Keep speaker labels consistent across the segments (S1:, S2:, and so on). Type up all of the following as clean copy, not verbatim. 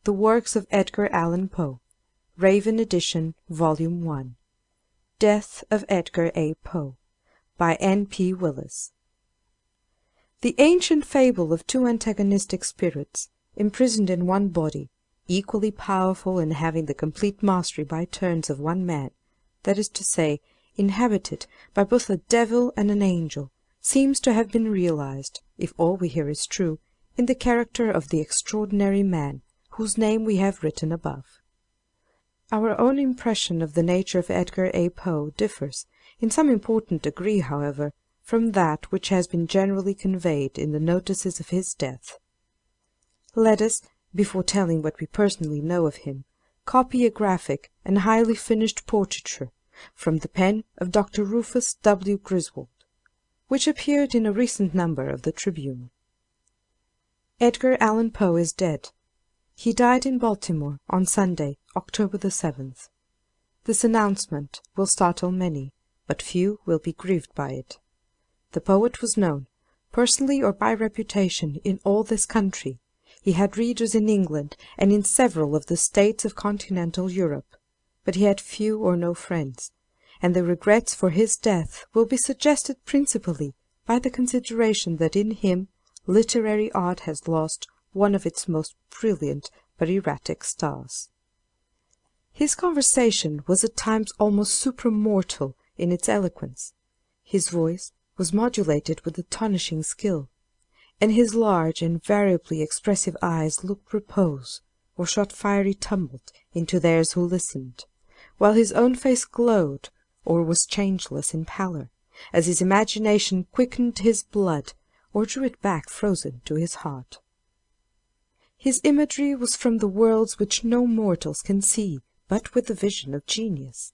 S1: The Works of Edgar Allan Poe. Raven Edition, Volume 1. Death of Edgar A. Poe. By N. P. Willis. The ancient fable of two antagonistic spirits, imprisoned in one body, equally powerful and having the complete mastery by turns of one man, that is to say, inhabited by both a devil and an angel, seems to have been realized, if all we hear is true, in the character of the extraordinary man whose name we have written above. Our own impression of the nature of Edgar A. Poe differs, in some important degree, however, from that which has been generally conveyed in the notices of his death. Let us, before telling what we personally know of him, copy a graphic and highly finished portraiture from the pen of Dr. Rufus W. Griswold, which appeared in a recent number of the Tribune. Edgar Allan Poe is dead. He died in Baltimore on Sunday, October the 7th. This announcement will startle many, but few will be grieved by it. The poet was known, personally or by reputation, in all this country. He had readers in England and in several of the states of continental Europe, but he had few or no friends, and the regrets for his death will be suggested principally by the consideration that in him literary art has lost one of its most brilliant but erratic stars. His conversation was at times almost supramortal in its eloquence. His voice was modulated with astonishing skill, and his large and variably expressive eyes looked repose, or shot fiery tumult into theirs who listened, while his own face glowed, or was changeless in pallor, as his imagination quickened his blood, or drew it back frozen to his heart. His imagery was from the worlds which no mortals can see but with the vision of genius.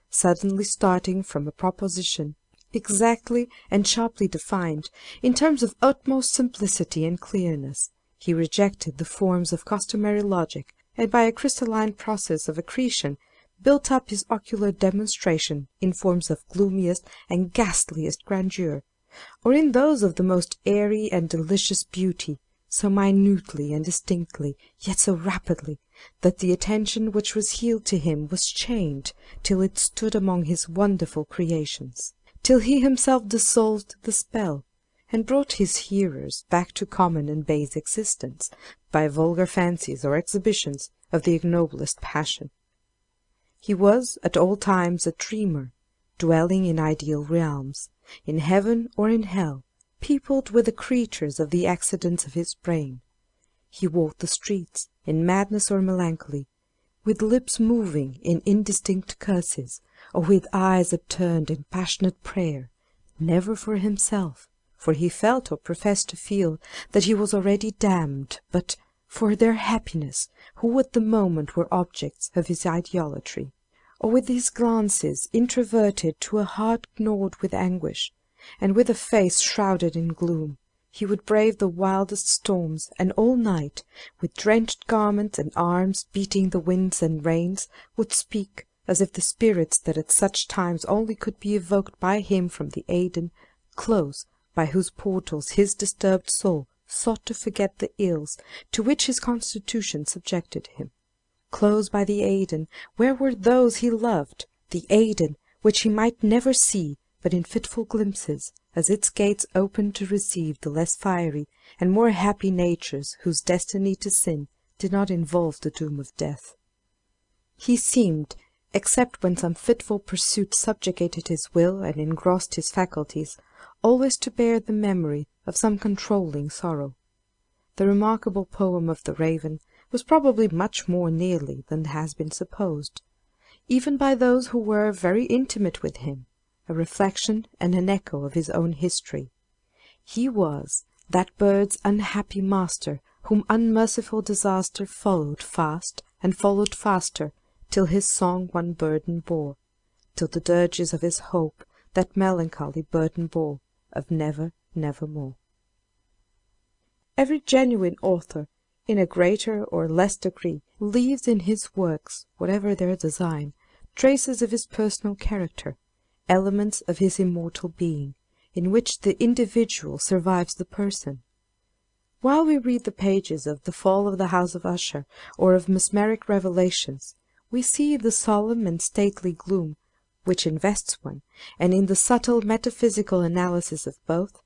S1: Suddenly starting from a proposition, exactly and sharply defined, in terms of utmost simplicity and clearness, he rejected the forms of customary logic, and by a crystalline process of accretion built up his ocular demonstration in forms of gloomiest and ghastliest grandeur, or in those of the most airy and delicious beauty, so minutely and distinctly, yet so rapidly, that the attention which was yielded to him was chained till it stood among his wonderful creations, till he himself dissolved the spell, and brought his hearers back to common and base existence, by vulgar fancies or exhibitions of the ignoblest passion. He was at all times a dreamer, dwelling in ideal realms, in heaven or in hell, peopled with the creatures of the accidents of his brain. He walked the streets, in madness or melancholy, with lips moving in indistinct curses, or with eyes upturned in passionate prayer, never for himself, for he felt or professed to feel that he was already damned, but for their happiness, who at the moment were objects of his idolatry, or with his glances introverted to a heart gnawed with anguish, and with a face shrouded in gloom, he would brave the wildest storms, and all night, with drenched garments and arms beating the winds and rains, would speak, as if the spirits that at such times only could be evoked by him from the Aidenn, close by whose portals his disturbed soul sought to forget the ills to which his constitution subjected him. Close by the Aidenn, where were those he loved, the Aidenn which he might never see but in fitful glimpses, as its gates opened to receive the less fiery and more happy natures whose destiny to sin did not involve the doom of death. He seemed, except when some fitful pursuit subjugated his will and engrossed his faculties, always to bear the memory of some controlling sorrow. The remarkable poem of the Raven was probably much more nearly than has been supposed, even by those who were very intimate with him, a reflection and an echo of his own history. He was that bird's unhappy master whom unmerciful disaster followed fast and followed faster, till his song one burden bore, till the dirges of his hope that melancholy burden bore, of never, nevermore. Every genuine author, in a greater or less degree, leaves in his works, whatever their design, traces of his personal character, elements of his immortal being, in which the individual survives the person. While we read the pages of The Fall of the House of Usher, or of Mesmeric Revelations, we see in the solemn and stately gloom which invests one, and in the subtle metaphysical analysis of both,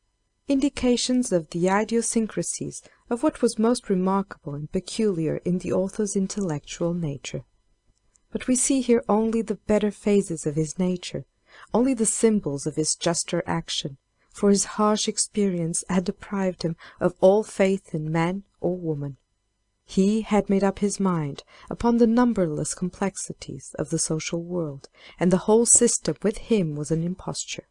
S1: indications of the idiosyncrasies of what was most remarkable and peculiar in the author's intellectual nature. But we see here only the better phases of his nature, only the symbols of his juster action, for his harsh experience had deprived him of all faith in man or woman. He had made up his mind upon the numberless complexities of the social world, and the whole system with him was an imposture.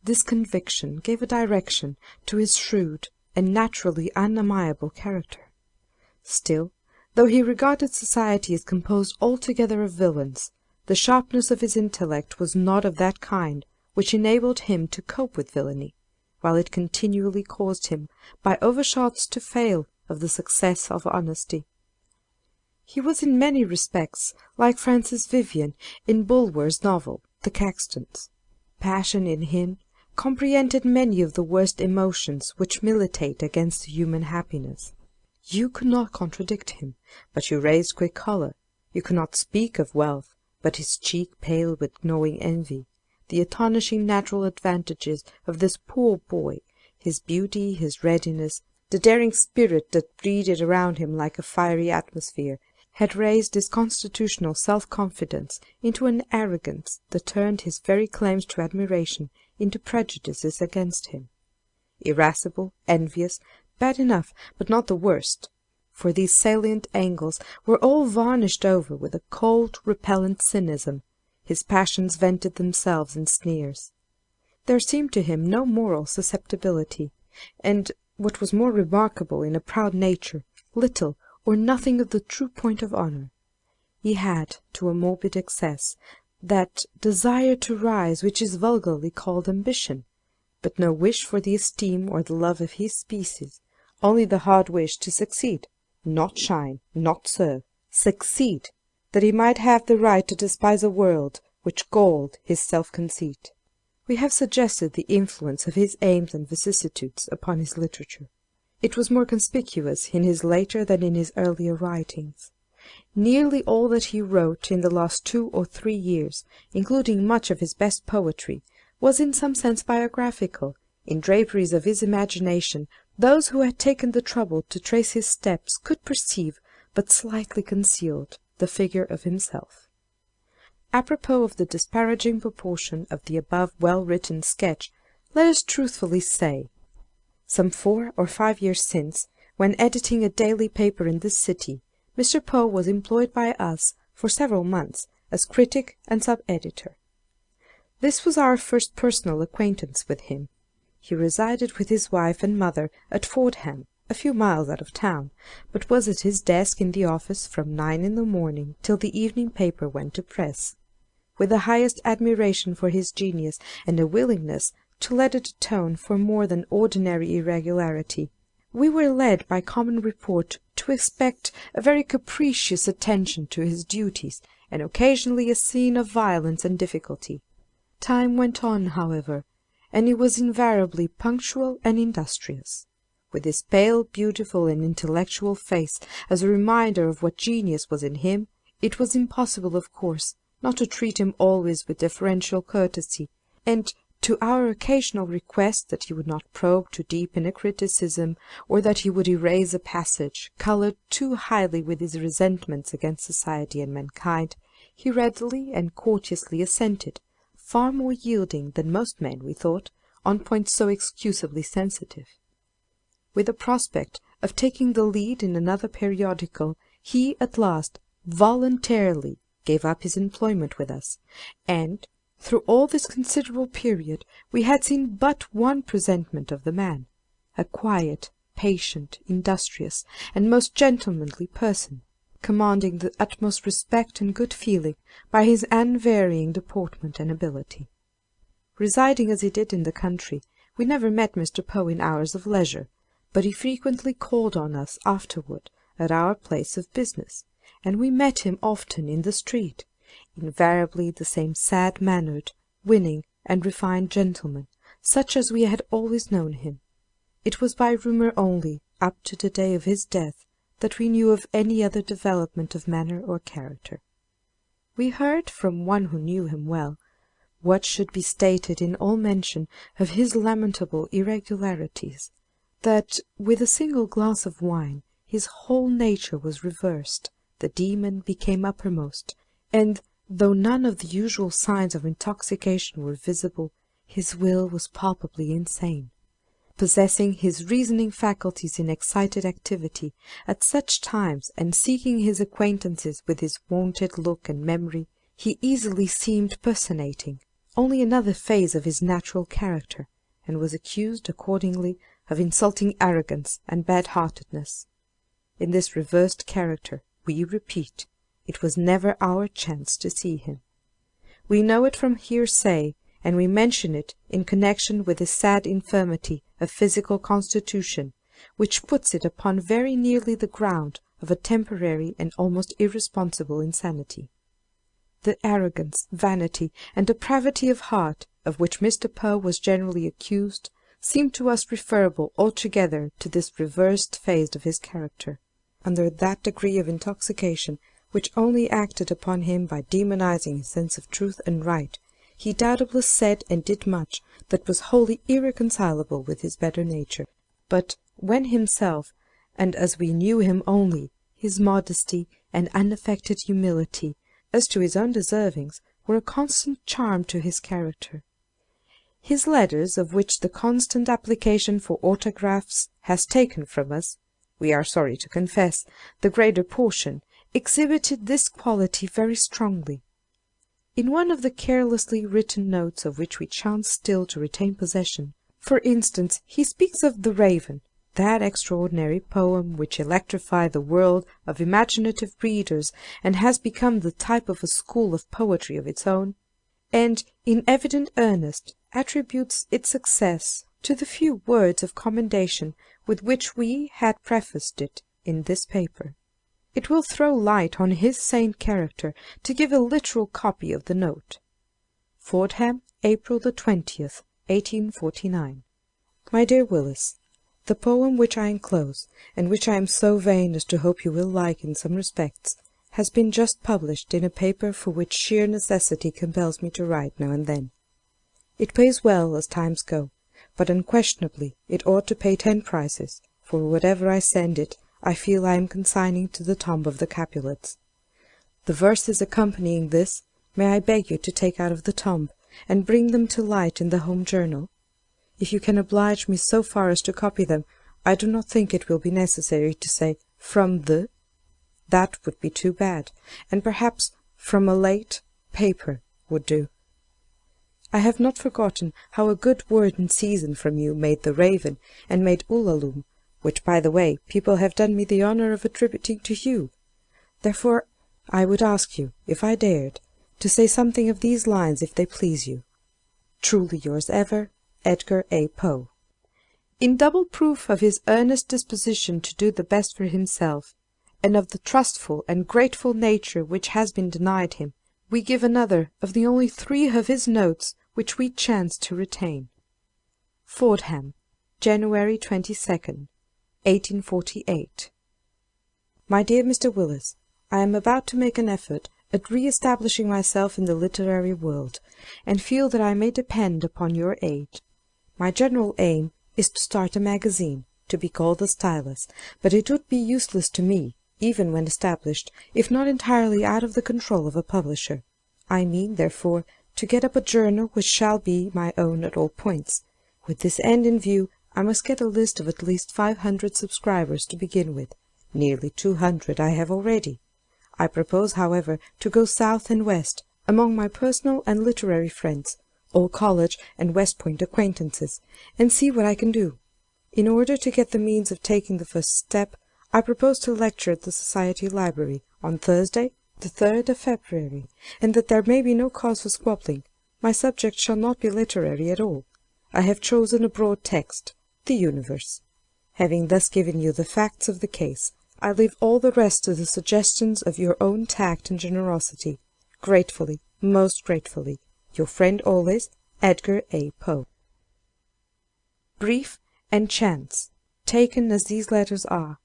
S1: This conviction gave a direction to his shrewd and naturally unamiable character. Still, though he regarded society as composed altogether of villains, the sharpness of his intellect was not of that kind which enabled him to cope with villainy, while it continually caused him by overshots to fail of the success of honesty. He was in many respects like Francis Vivian in Bulwer's novel, The Caxtons. Passion in him comprehended many of the worst emotions which militate against human happiness. You could not contradict him, but you raised quick choler. You could not speak of wealth, but his cheek paled with gnawing envy. The astonishing natural advantages of this poor boy, his beauty, his readiness, the daring spirit that breathed around him like a fiery atmosphere, had raised his constitutional self-confidence into an arrogance that turned his very claims to admiration into prejudices against him. Irascible, envious, bad enough, but not the worst, for these salient angles were all varnished over with a cold, repellent cynicism. His passions vented themselves in sneers. There seemed to him no moral susceptibility, and, what was more remarkable in a proud nature, little or nothing of the true point of honour. He had, to a morbid excess, that desire to rise which is vulgarly called ambition, but no wish for the esteem or the love of his species, only the hard wish to succeed, not shine, not serve, succeed, that he might have the right to despise a world which galled his self-conceit. We have suggested the influence of his aims and vicissitudes upon his literature. It was more conspicuous in his later than in his earlier writings. Nearly all that he wrote in the last 2 or 3 years, including much of his best poetry, was in some sense biographical. In draperies of his imagination, those who had taken the trouble to trace his steps could perceive, but slightly concealed, the figure of himself. Apropos of the disparaging proportion of the above well-written sketch, let us truthfully say, some 4 or 5 years since, when editing a daily paper in this city, Mr. Poe was employed by us for several months as critic and sub-editor. This was our first personal acquaintance with him. He resided with his wife and mother at Fordham, a few miles out of town, but was at his desk in the office from 9 in the morning till the evening paper went to press. With the highest admiration for his genius and a willingness to let it atone for more than ordinary irregularity, we were led by common report to expect a very capricious attention to his duties, and occasionally a scene of violence and difficulty. Time went on, however, and he was invariably punctual and industrious. With his pale, beautiful, and intellectual face as a reminder of what genius was in him, it was impossible, of course, not to treat him always with deferential courtesy, and to our occasional request that he would not probe too deep in a criticism, or that he would erase a passage coloured too highly with his resentments against society and mankind, he readily and courteously assented, far more yielding than most men, we thought, on points so excusably sensitive. With the prospect of taking the lead in another periodical, he at last voluntarily gave up his employment with us, and through all this considerable period we had seen but one presentment of the man, a quiet, patient, industrious, and most gentlemanly person, commanding the utmost respect and good feeling by his unvarying deportment and ability. Residing as he did in the country, we never met Mr. Poe in hours of leisure, but he frequently called on us afterward at our place of business, and we met him often in the street, invariably the same sad-mannered, winning, and refined gentleman, such as we had always known him. It was by rumour only, up to the day of his death, that we knew of any other development of manner or character. We heard from one who knew him well, what should be stated in all mention of his lamentable irregularities, that with a single glass of wine his whole nature was reversed, the demon became uppermost, and, though none of the usual signs of intoxication were visible, his will was palpably insane. Possessing his reasoning faculties in excited activity at such times, and seeking his acquaintances with his wonted look and memory, he easily seemed personating only another phase of his natural character, and was accused accordingly of insulting arrogance and bad-heartedness. In this reversed character, we repeat, it was never our chance to see him. We know it from hearsay, and we mention it in connection with his sad infirmity of physical constitution, which puts it upon very nearly the ground of a temporary and almost irresponsible insanity. The arrogance, vanity, and depravity of heart of which Mr. Poe was generally accused seem to us referable altogether to this reversed phase of his character. Under that degree of intoxication which only acted upon him by demonizing his sense of truth and right, he doubtless said and did much that was wholly irreconcilable with his better nature. But when himself, and as we knew him only, his modesty and unaffected humility, as to his own deservings, were a constant charm to his character. His letters, of which the constant application for autographs has taken from us, we are sorry to confess, the greater portion, exhibited this quality very strongly. In one of the carelessly written notes of which we chance still to retain possession, for instance, he speaks of The Raven, that extraordinary poem which electrified the world of imaginative readers and has become the type of a school of poetry of its own, and, in evident earnest, attributes its success to the few words of commendation with which we had prefaced it in this paper. It will throw light on his sane character to give a literal copy of the note. Fordham, April the 20th, 1849. My dear Willis, the poem which I enclose, and which I am so vain as to hope you will like in some respects, has been just published in a paper for which sheer necessity compels me to write now and then. It pays well as times go, but unquestionably it ought to pay 10 prices, for whatever I send it, I feel I am consigning to the tomb of the Capulets. The verses accompanying this, may I beg you to take out of the tomb, and bring them to light in the home journal? If you can oblige me so far as to copy them, I do not think it will be necessary to say from the. That would be too bad, and perhaps from a late paper would do. I have not forgotten how a good word in season from you made The Raven, and made Ulalume, which, by the way, people have done me the honour of attributing to you. Therefore I would ask you, if I dared, to say something of these lines if they please you. Truly yours ever, Edgar A. Poe. In double proof of his earnest disposition to do the best for himself, and of the trustful and grateful nature which has been denied him, we give another of the only 3 of his notes which we chance to retain. Fordham, January 22nd, 1848. My dear Mr. Willis, I am about to make an effort at re-establishing myself in the literary world, and feel that I may depend upon your aid. My general aim is to start a magazine, to be called The Stylus, but it would be useless to me, even when established, if not entirely out of the control of a publisher. I mean, therefore, to get up a journal which shall be my own at all points. With this end in view, I must get a list of at least 500 subscribers to begin with. Nearly 200 I have already. I propose, however, to go south and west, among my personal and literary friends, old college and West Point acquaintances, and see what I can do. In order to get the means of taking the first step, I propose to lecture at the Society Library on Thursday, the 3rd of February, and that there may be no cause for squabbling, my subject shall not be literary at all. I have chosen a broad text, the universe. Having thus given you the facts of the case, I leave all the rest to the suggestions of your own tact and generosity. Gratefully, most gratefully, your friend always, Edgar A. Poe. Brief and Chance, taken as these letters are,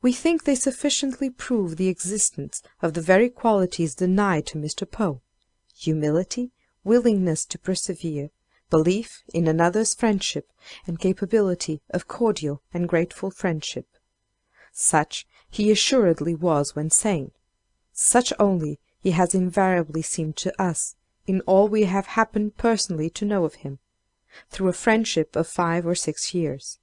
S1: we think they sufficiently prove the existence of the very qualities denied to Mr. Poe: humility, willingness to persevere, belief in another's friendship, and capability of cordial and grateful friendship. Such he assuredly was when sane. Such only he has invariably seemed to us, in all we have happened personally to know of him, through a friendship of 5 or 6 years.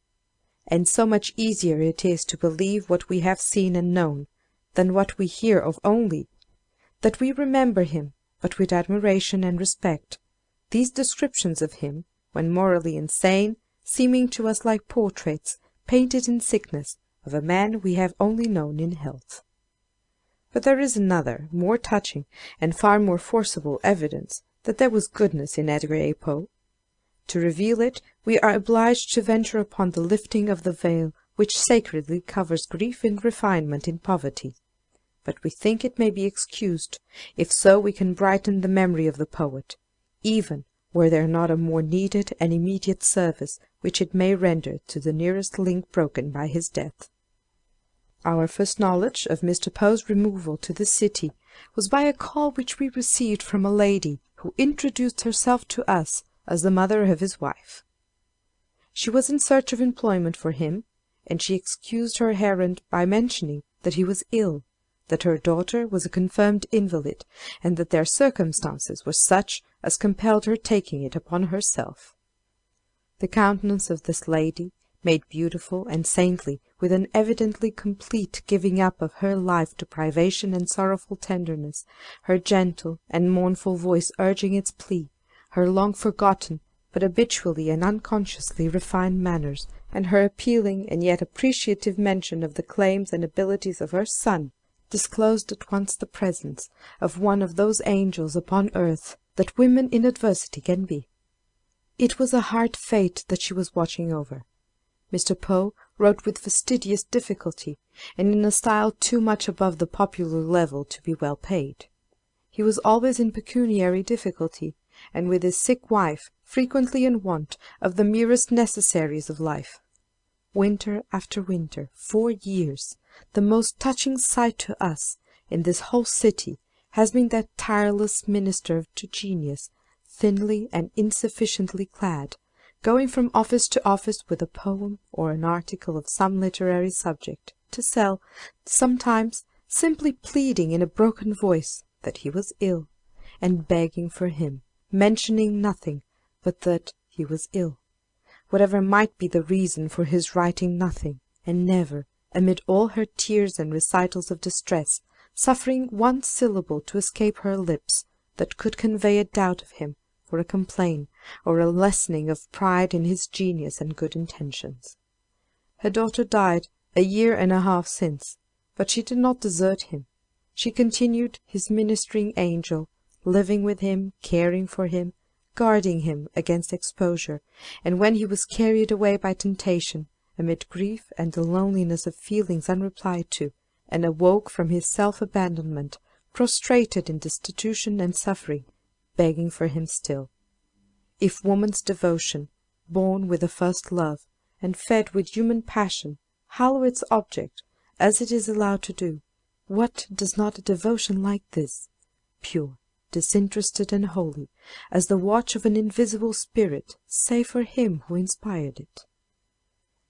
S1: And so much easier it is to believe what we have seen and known, than what we hear of only, that we remember him, but with admiration and respect, these descriptions of him, when morally insane, seeming to us like portraits, painted in sickness, of a man we have only known in health. But there is another, more touching, and far more forcible evidence that there was goodness in Edgar A. Poe. To reveal it, we are obliged to venture upon the lifting of the veil which sacredly covers grief and refinement in poverty. But we think it may be excused, if so we can brighten the memory of the poet, even were there not a more needed and immediate service which it may render to the nearest link broken by his death. Our first knowledge of Mr. Poe's removal to this city was by a call which we received from a lady who introduced herself to us as the mother of his wife. She was in search of employment for him, and she excused her errand by mentioning that he was ill, that her daughter was a confirmed invalid, and that their circumstances were such as compelled her taking it upon herself. The countenance of this lady, made beautiful and saintly with an evidently complete giving up of her life to privation and sorrowful tenderness, her gentle and mournful voice urging its plea, her long-forgotten but habitually and unconsciously refined manners, and her appealing and yet appreciative mention of the claims and abilities of her son, disclosed at once the presence of one of those angels upon earth that women in adversity can be. It was a hard fate that she was watching over. Mr. Poe wrote with fastidious difficulty, and in a style too much above the popular level to be well paid. He was always in pecuniary difficulty, and with his sick wife frequently in want of the merest necessaries of life. Winter after winter, 4 years, the most touching sight to us, in this whole city, has been that tireless minister to genius, thinly and insufficiently clad, going from office to office with a poem or an article of some literary subject, to sell, sometimes simply pleading in a broken voice that he was ill, and begging for him, mentioning nothing but that he was ill, whatever might be the reason for his writing nothing, and never, amid all her tears and recitals of distress, suffering one syllable to escape her lips that could convey a doubt of him, or a complaint, or a lessening of pride in his genius and good intentions. Her daughter died a year and a half since, but she did not desert him. She continued his ministering angel, living with him, caring for him, guarding him against exposure, and when he was carried away by temptation, amid grief and the loneliness of feelings unreplied to, and awoke from his self-abandonment, prostrated in destitution and suffering, begging for him still. If woman's devotion, born with a first love, and fed with human passion, hallow its object, as it is allowed to do, what does not a devotion like this, pure, disinterested, and holy, as the watch of an invisible spirit, say for him who inspired it?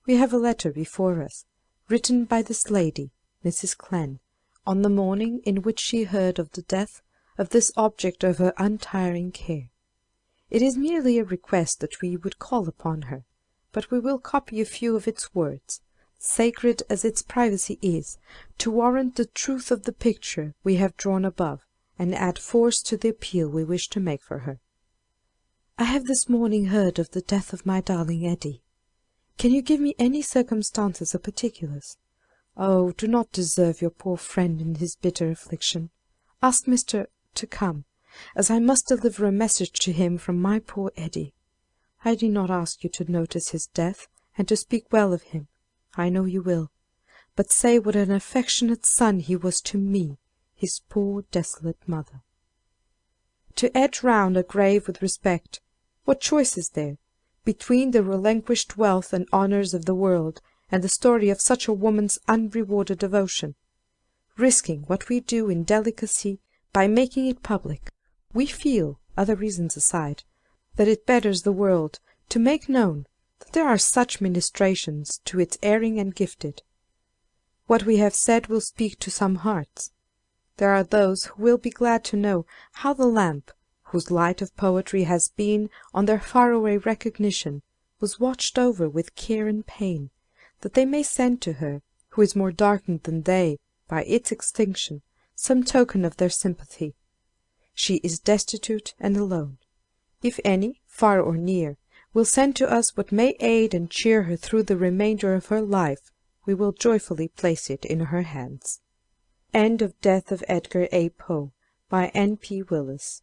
S1: We have a letter before us, written by this lady, Mrs. Clenn, on the morning in which she heard of the death of this object of her untiring care. It is merely a request that we would call upon her, but we will copy a few of its words, sacred as its privacy is, to warrant the truth of the picture we have drawn above, and add force to the appeal we wish to make for her. I have this morning heard of the death of my darling Eddy. Can you give me any circumstances or particulars? Oh, do not desert your poor friend in his bitter affliction. Ask Mr. to come, as I must deliver a message to him from my poor Eddy. I need not ask you to notice his death, and to speak well of him. I know you will. But say what an affectionate son he was to me, his poor desolate mother. To edge round a grave with respect, what choice is there, between the relinquished wealth and honours of the world, and the story of such a woman's unrewarded devotion. Risking what we do in delicacy by making it public, we feel, other reasons aside, that it betters the world to make known that there are such ministrations to its erring and gifted. What we have said will speak to some hearts. There are those who will be glad to know how the lamp, whose light of poetry has been on their far-away recognition, was watched over with care and pain, that they may send to her, who is more darkened than they by its extinction, some token of their sympathy. She is destitute and alone. If any, far or near, will send to us what may aid and cheer her through the remainder of her life, we will joyfully place it in her hands. End of Death of Edgar A. Poe, by N. P. Willis.